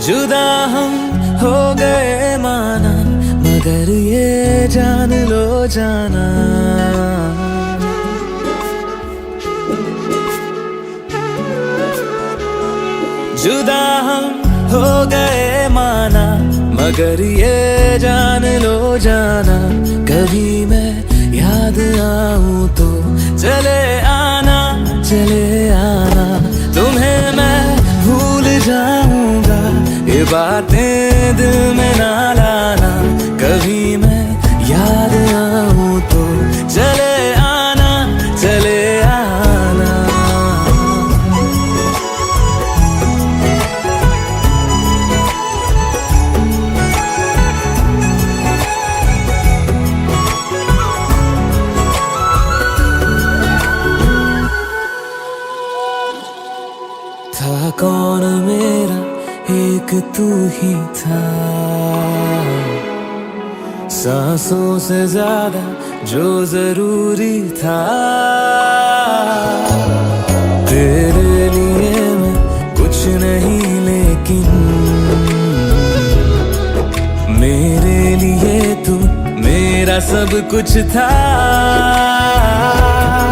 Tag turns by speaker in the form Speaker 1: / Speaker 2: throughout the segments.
Speaker 1: जुदा हम हो गए माना, मगर ये जान लो जाना, जुदा हम हो गए माना, मगर ये जान लो जाना, कभी मैं याद आऊं तो चले आना, चले आना, तुम्हें मैं भूल जाऊंगा, ये बातें दिल में ना लाना, कभी मैं याद आऊं तो चले आना, चले आना। था कौन मेरा एक तू ही था, सांसों से ज्यादा जो जरूरी था, तेरे लिए मैं कुछ नहीं लेकिन मेरे लिए तू मेरा सब कुछ था,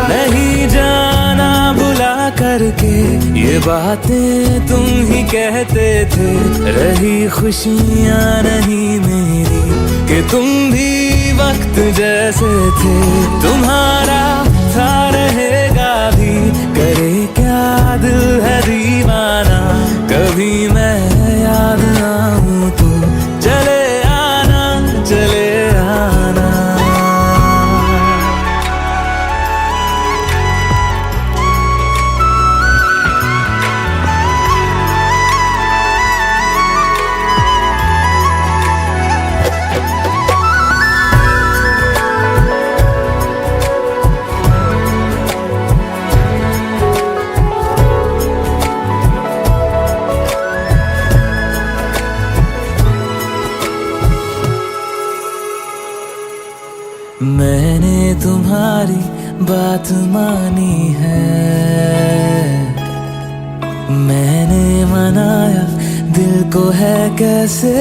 Speaker 1: नहीं जाना बुला करके ये बातें तुम ही कहते थे, रही खुशियाँ नहीं मेरी कि तुम भी वक्त जैसे थे, तुम्हारा था रहेगा भी, करे क्या दिल है दीवाना, कभी मैं याद आऊं तो चले आना, चले आना। मैंने तुम्हारी बात मानी है, मैंने मनाया दिल को है कैसे,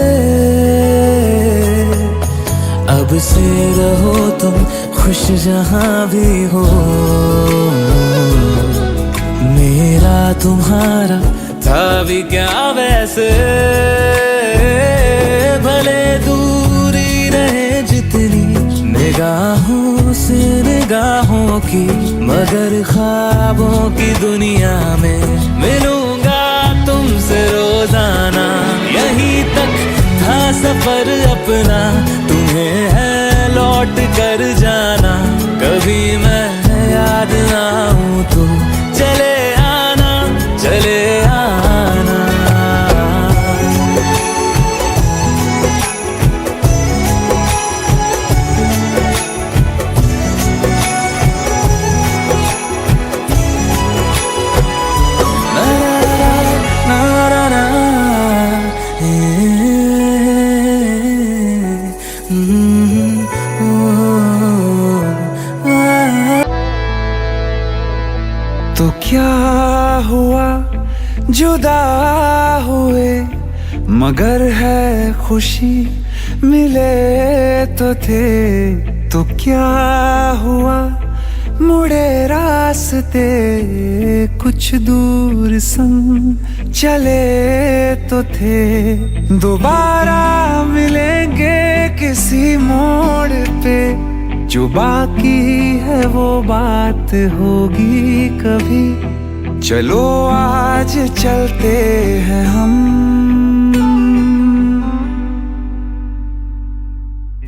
Speaker 1: अब से रहो तुम खुश जहां भी हो, मेरा तुम्हारा था भी क्या वैसे, भले दूरी रहे जितनी निगाहों से निगाहों की, मगर ख्वाबों की दुनिया में मिलूंगा तुमसे रोजाना, यहीं तक था सफर अपना, तुम्हें है लौट कर जाना, कभी मैं याद आऊं तो चले आना, चले आना। तो क्या हुआ जुदा हुए, मगर है खुशी मिले तो थे, तो क्या हुआ मुड़े रास्ते कुछ दूर संग चले तो थे, दोबारा मिलेंगे किसी मोड़ पे, जो बाकी है वो बात होगी कभी, चलो आज चलते हैं हम,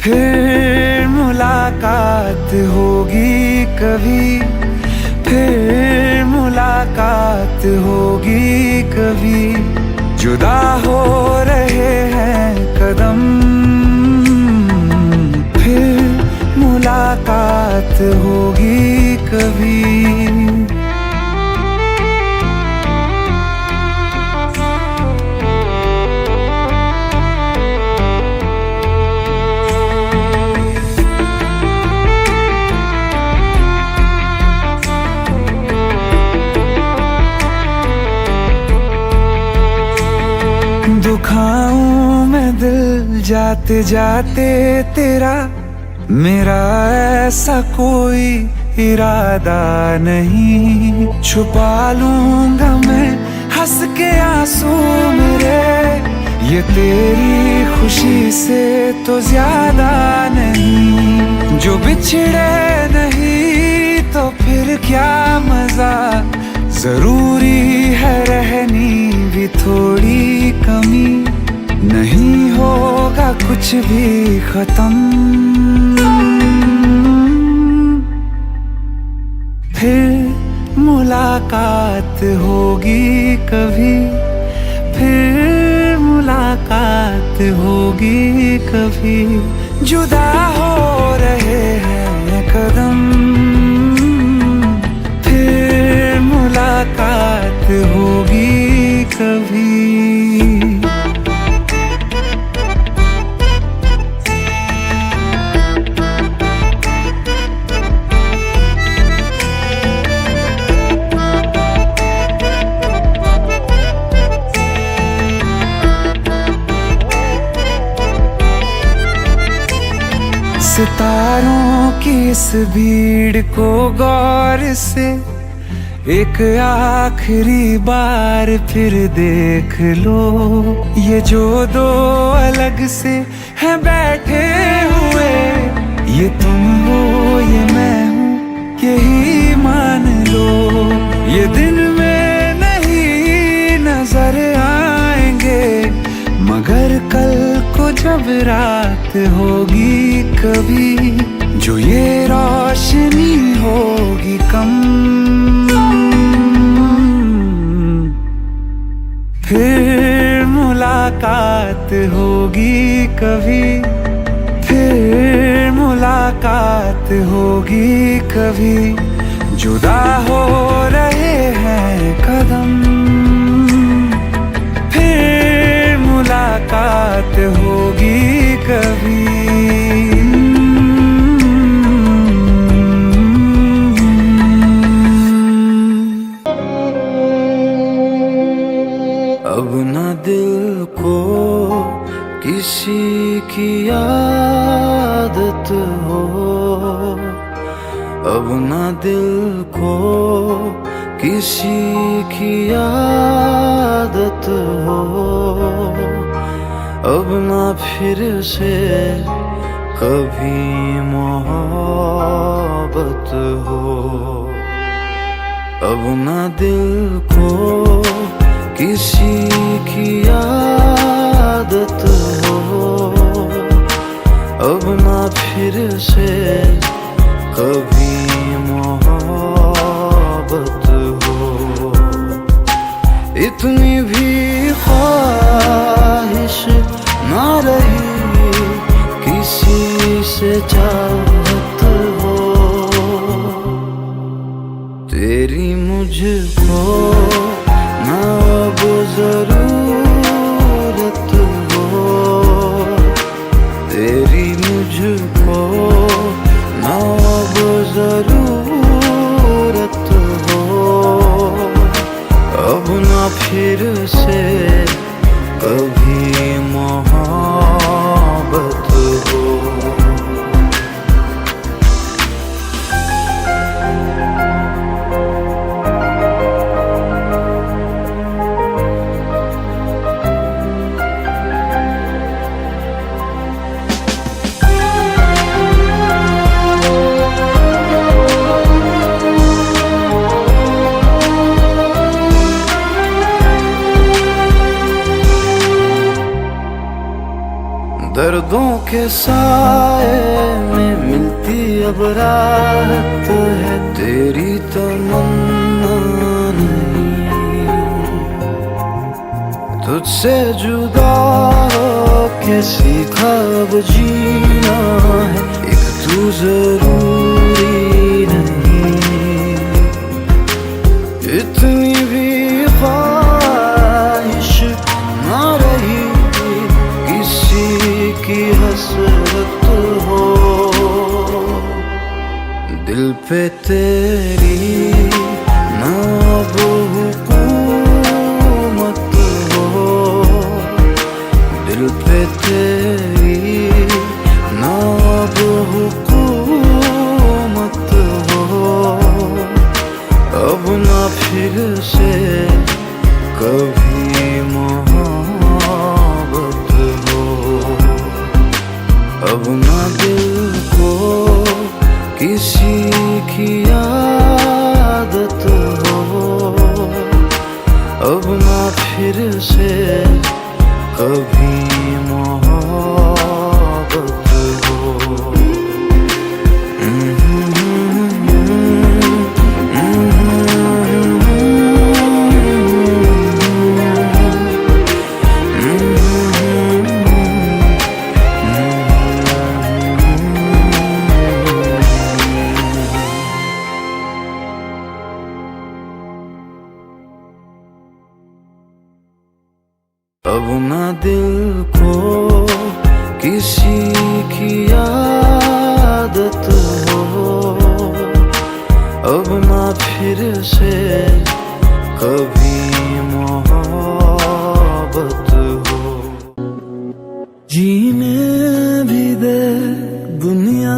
Speaker 1: फिर मुलाकात होगी कभी, फिर मुलाकात होगी कभी, जुदा हो रहे हैं कदम, फिर मुलाकात होगी कभी। दुखाऊं मैं दिल जाते जाते तेरा, मेरा ऐसा कोई इरादा नहीं। छुपा लूंगा मैं हंस के आंसू मेरे, ये तेरी खुशी से तो ज्यादा नहीं। जो बिछड़े नहीं तो फिर क्या मजा, जरूरी है रहनी भी थोड़ी कमी। नहीं होगा कुछ भी खत्म, फिर मुलाकात होगी कभी, फिर मुलाकात होगी कभी। जुदा हो रहे हैं कदम, फिर मुलाकात होगी कभी। सितारों की इस भीड़ को गौर से एक आखिरी बार फिर देख लो। ये जो दो अलग से हैं बैठे हुए, ये तुम हो ये मैं हूँ यही मान लो। ये दिन में नहीं नजर आएंगे, मगर कल को जब रात होगी कभी, जो ये रोशनी होगी कम, फिर मुलाकात होगी कभी, फिर मुलाकात होगी कभी। जुदा हो रहे हैं कदम, फिर मुलाकात होगी कभी। अब न दिल को किसी की आदत हो, अब न दिल को किसी की आदत हो। अब न फिर से कभी मोहब्बत हो, अब न दिल को किसी की आदत हो। अब ना फिर से कभी मोहब्बत हो। इतनी भी ख्वाहिश ना रही किसी से चाहत हो, तेरी मुझको ना अब जरूरत हो, तेरी मुझको ना अब जरूरत हो। अब ना फिर से कभी मोहब्बत हो। दर्दों के साए में मिलती अब राहत है, तेरी तमन्ना नहीं। तुझसे जुदा हो के सीखा अब जीना है, एक तू जरूरी नहीं। इतनी भी ख्वाहिश ना रही की हसरत हो, दिल पे तेरी ना वो हुकूमत हो। कभी मोहब्बत हो। अब ना दिल को किसी की आदत हो, अब ना फिर से कभी मोहब्बत हो। अब ना दिल को किसी की आदत हो, अब ना फिर से कभी मोहब्बत हो। जीने भी दे दुनिया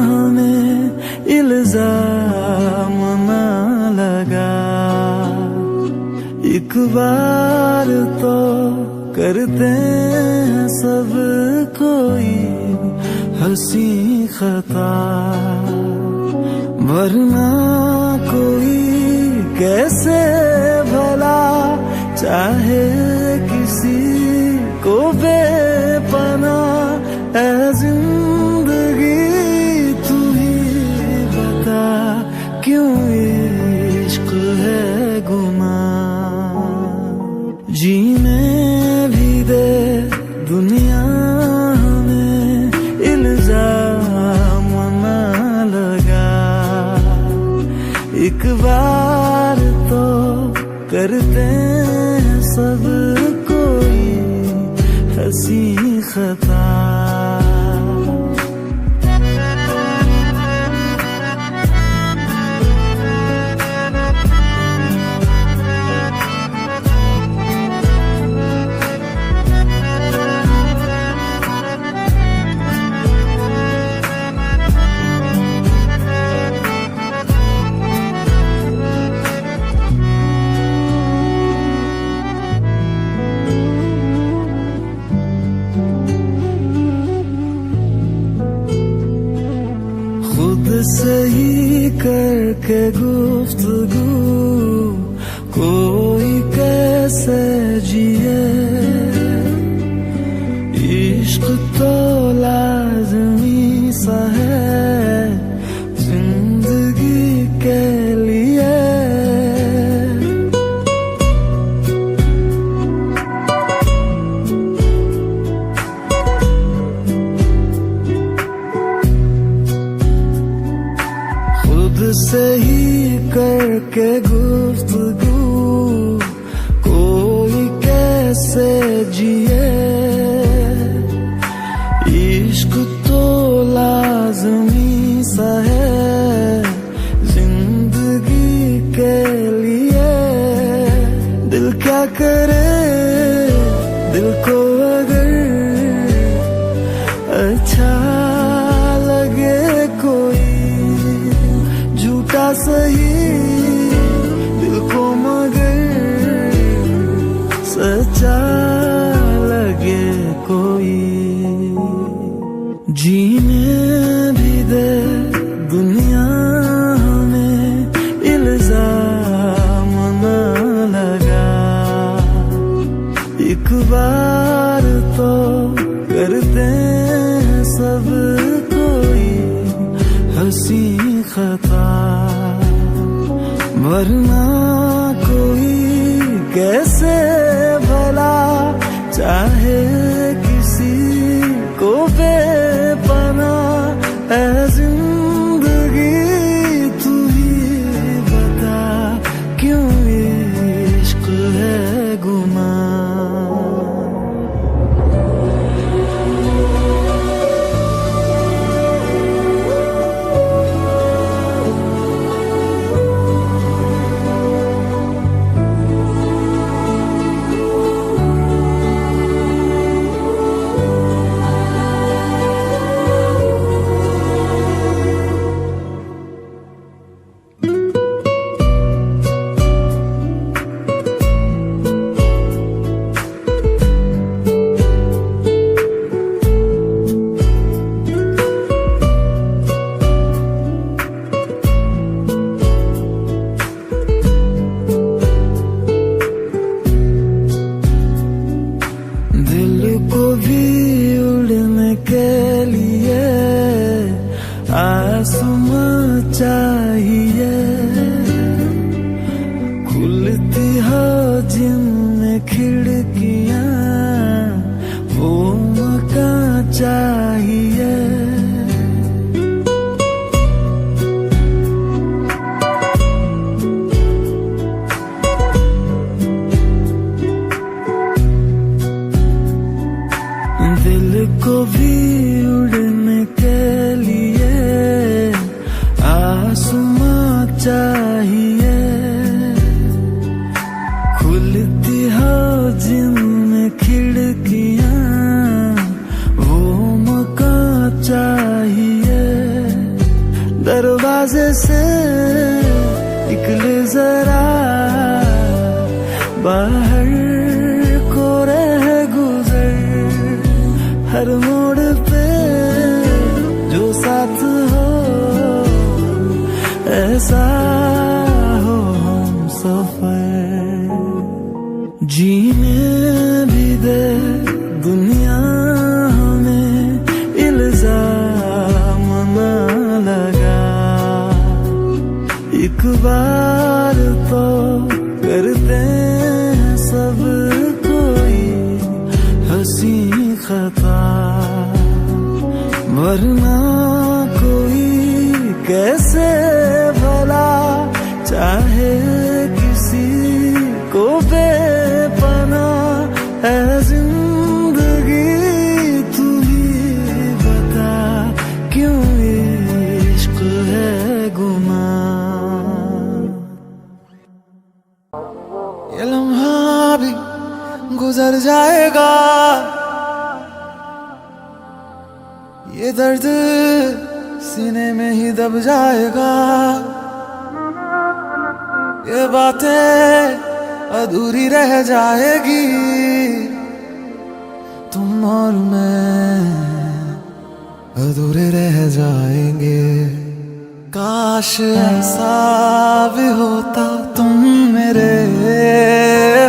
Speaker 1: हमें इल्जाम ना लगा, एक बार तो करते हैं सब कोई हंसी खता, वरना कोई कैसे भला चाहे किसी को बेपनाह। ऐ जिंदगी तू ही बता क्यों इश्क है गुनाह। जीने भी दे दुनिया हमें इल्जाम ना लगा, एक बार तो करते हैं सब कोई हंसी खता। खुद से ही करके गुफ्तगू कोई कैसे जिए, इश्क तो लाज़मी सा है जिंदगी के लिए। खुद से ही करके गुफ्तगू कोई कैसे जिए, इश्क तो लाज़मी सा है जिंदगी के लिए। दिल क्या करे, दिल को अगर अच्छा लगे कोई झूठा सही, दिल को मगर सच्चा लगे कोई। जीने भी दे दुनिया हमें इल्जाम ना लगा, एक बार तो करते हैं सब कोई हंसी खता, वरना कोई कैसे भला चाहे किसी को बेपनाह। ऐ जिंदगी तू ही बता क्यों इश्क है गुनाह। खिड़कियां, वो मकान चाहिए। दिल को भी उड़ने के लिए आसमां चाहिए। खुलती हो जिनमें खिड़कियां, वो मकान चाहिए। दरवाजे से निकले जरा बाहर को रह गुजर, हर मोड़ पे जो साथ हो ऐसा हो हम सफर। जीने भी दे दुनिया हमें इल्जाम न लगा। एक बार तो करते हैं सब कोई हंसी खता, वरना कोई कैसे भला चाहे किसी को बेपनाह है जिंदगी। तू ही बता क्यों इश्क है गुनाह। ये लम्हा भी गुजर जाएगा, ये दर्द सीने में ही दब जाएगा। ये बातें अधूरी रह जाएगी, तुम और मैं अधूरे रह जाएंगे। काश ऐसा भी होता तुम मेरे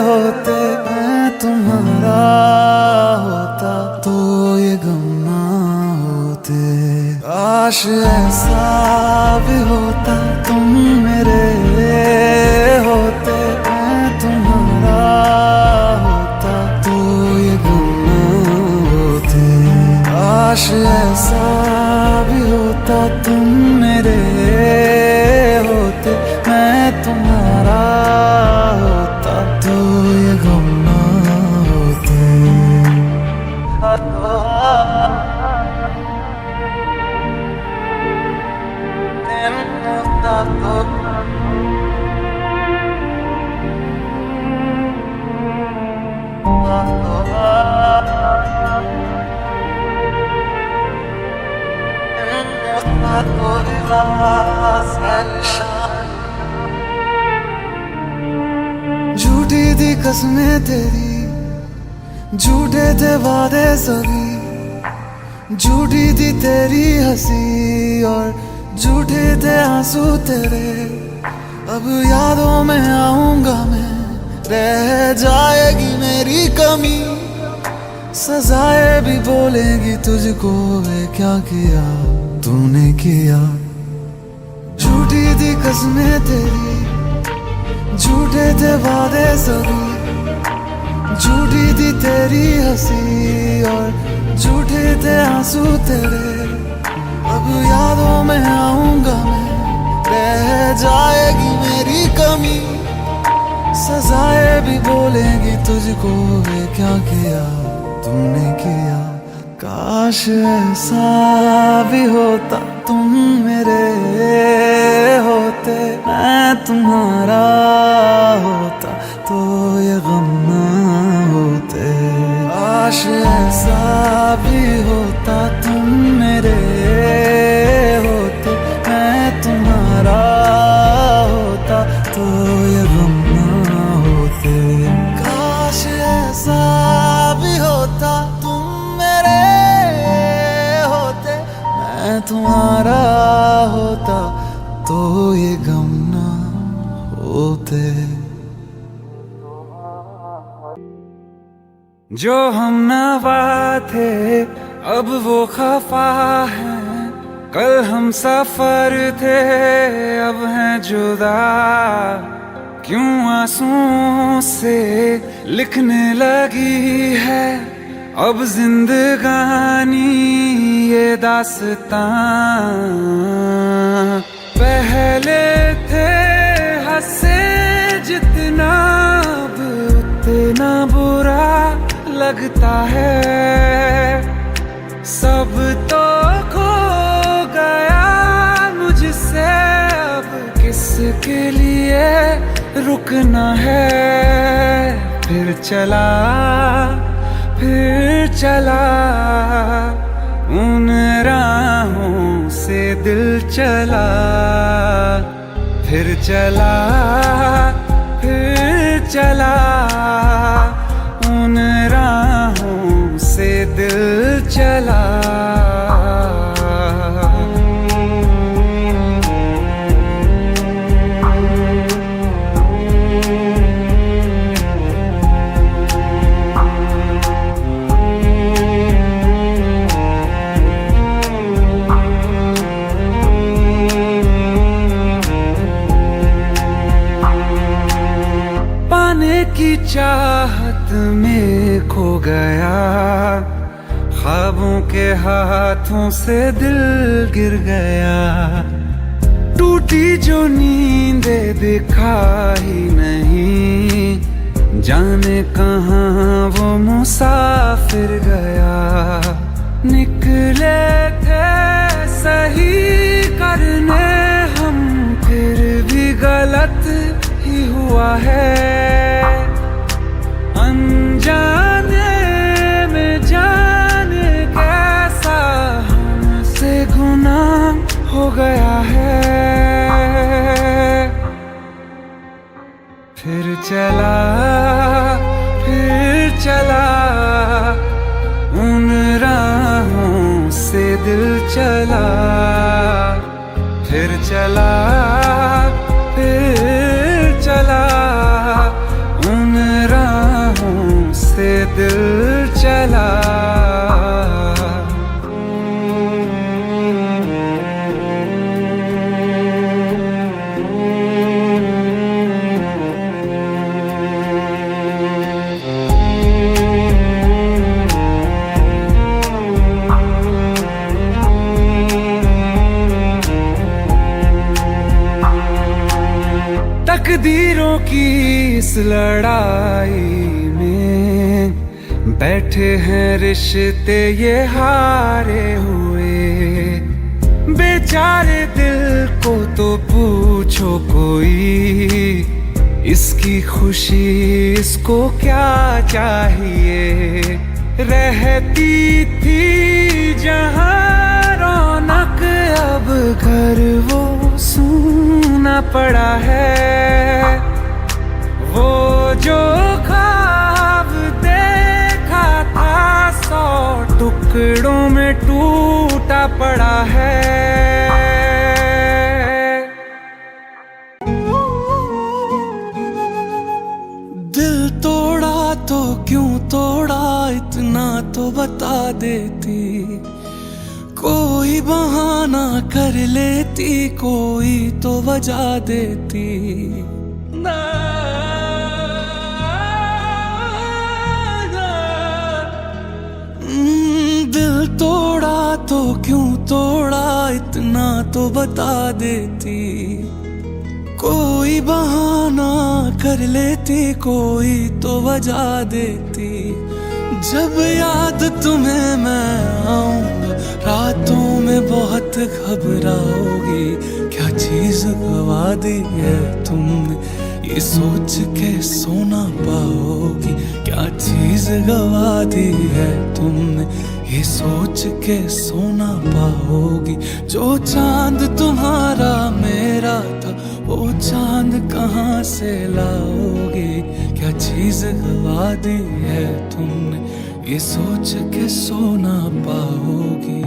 Speaker 1: होते, मैं तुम्हारा होता तो ये गम ना होते। काश ऐसा भी होता तुम मेरे होते, मैं तुम्हारा होता तो ये गम ना होते। काश ऐसा भी होता तुम मेरे होते, मैं तुम्हारा होता तो ये गम ना होते। झूठी थी कसमें तेरी, झूठे थे वादे सभी, झूठी थी तेरी हंसी और झूठे थे आंसू तेरे। अब यादों में आऊंगा मैं, रह जाएगी मेरी कमी। सजाएं भी बोलेगी तुझको, वे क्या किया तूने किया। झूठी थी कसमें तेरी, झूठे थे वादे सभी, झूठी थी तेरी हंसी और झूठे थे आंसू तेरे। अब यादों में आऊंगा मैं, रह जाएगी मेरी कमी। सजाएं भी बोलेगी तुझको, वे क्या किया तूने किया। काश ऐसा भी होता तुम मेरे होते, मैं तुम्हारा होता तो ये गम ना होते। काश ऐसा भी होता तुम मेरे होते, मैं तुम्हारा होता तो ये गम ना होते। काश ऐसा भी होता तुम मेरे होते, मैं तुम्हारा होता तो ये गम ना होते। जो हम नवा थे अब वो खफा है, कल हम सफर थे अब हैं जुदा। क्यों आंसुओं से लिखने लगी है अब जिंदगानी ये दास्तां। पहले थे हंसे जितना अब उतना बुरा लगता है। सब तो खो गया मुझसे अब किसके लिए रुकना है। फिर चला उन राहों से दिल चला। फिर चला उन राहों से दिल चला। की चाहत में खो गया, ख्वाबों के हाथों से दिल गिर गया। टूटी जो नींदे दिखा ही नहीं, जाने कहाँ वो मुसाफिर गया। निकले थे सही करने हम, फिर भी गलत ही हुआ है। अनजाने में जाने कैसा हमसे गुनाह हो गया है। फिर चला उन राहों से दिल चला। फिर चला उन राहों से दिल चला। तकदीरों की इस लड़ाई में बैठे हैं रिश्ते ये हारे हुए। बेचारे दिल को तो पूछो कोई, इसकी खुशी इसको क्या चाहिए। रहती थी जहाँ रौनक, अब घर वो सूना पड़ा है। वो जो ख्वाब देखा था 100 टुकड़ों में टूटा पड़ा है। दिल तोड़ा तो क्यों तोड़ा, इतना तो बता देती। कोई बहाना कर लेती, कोई तो वजह देती। दिल तोड़ा तो क्यों तोड़ा, इतना तो बता देती। कोई बहाना कर लेती, कोई तो वजह देती। जब याद तुम्हें मैं आऊंगा, रातों में बहुत घबराओगी। क्या चीज गवा दी है तुमने, ये सोच के सो ना पाओगी। क्या चीज गवा दी है तुमने, ये सोच के सो ना पाओगी। जो चांद तुम्हारा मेरा था, वो चांद कहाँ से लाओगे। क्या चीज गवा दी है तुमने, ये सोच के सो ना पाओगी।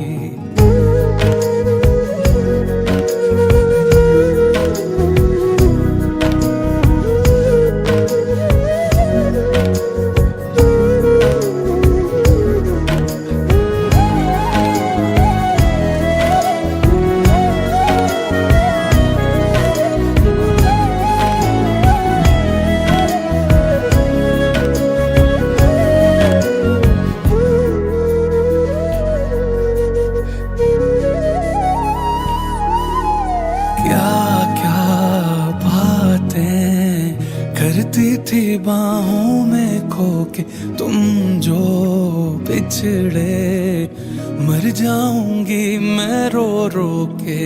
Speaker 1: तुम जो बिछड़े, मर जाऊंगी मैं रो रो के।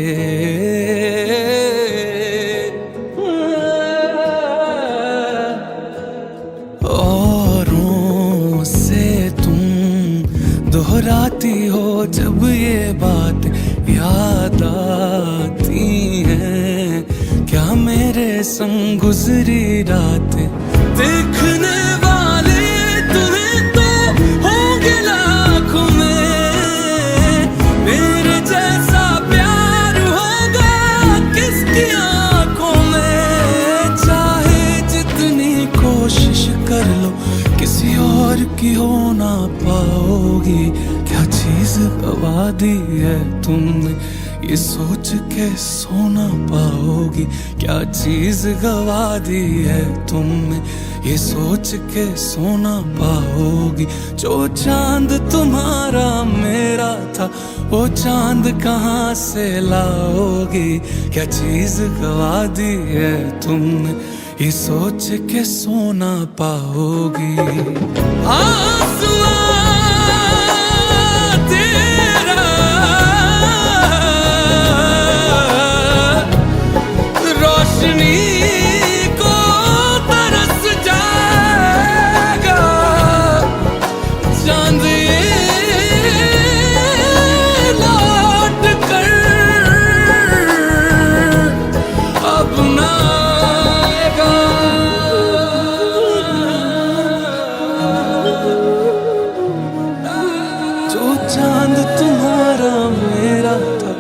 Speaker 1: औरों से तुम दोहराती हो जब ये बात याद आती है, क्या मेरे संग गुजरी रात। देखने वाले तुम्हें तो होंगे लाखों में, मेरे जैसा प्यार होगा किसकी आंखों में। चाहे जितनी कोशिश कर लो किसी और की हो ना पाओगी, क्या चीज गवा दी है तुमने ये सोच के सोना पाओगी। क्या चीज गवा दी है तुमने ये सोच के सोना पाओगी। जो चांद तुम्हारा मेरा था वो चांद कहाँ से लाओगी। क्या चीज गवा दी है तुमने ये सोच के सोना पाओगी। आसमां तेरा रोशनी को तरस जाएगा, चांद ये लौट कर अब ना आएगा। जो चांद तुम्हारा मेरा था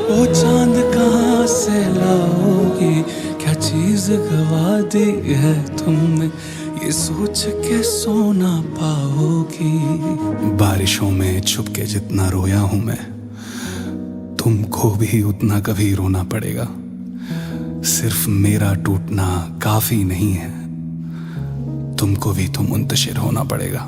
Speaker 1: वो चांद कहाँ से लाओगी। क्या चीज गवा दी है तुमने ये सोच के सोना पाओगी।
Speaker 2: बारिशों में छुप के जितना रोया हूं मैं, तुमको भी उतना कभी रोना पड़ेगा। सिर्फ मेरा टूटना काफी नहीं है, तुमको भी तो मुंतशिर होना पड़ेगा।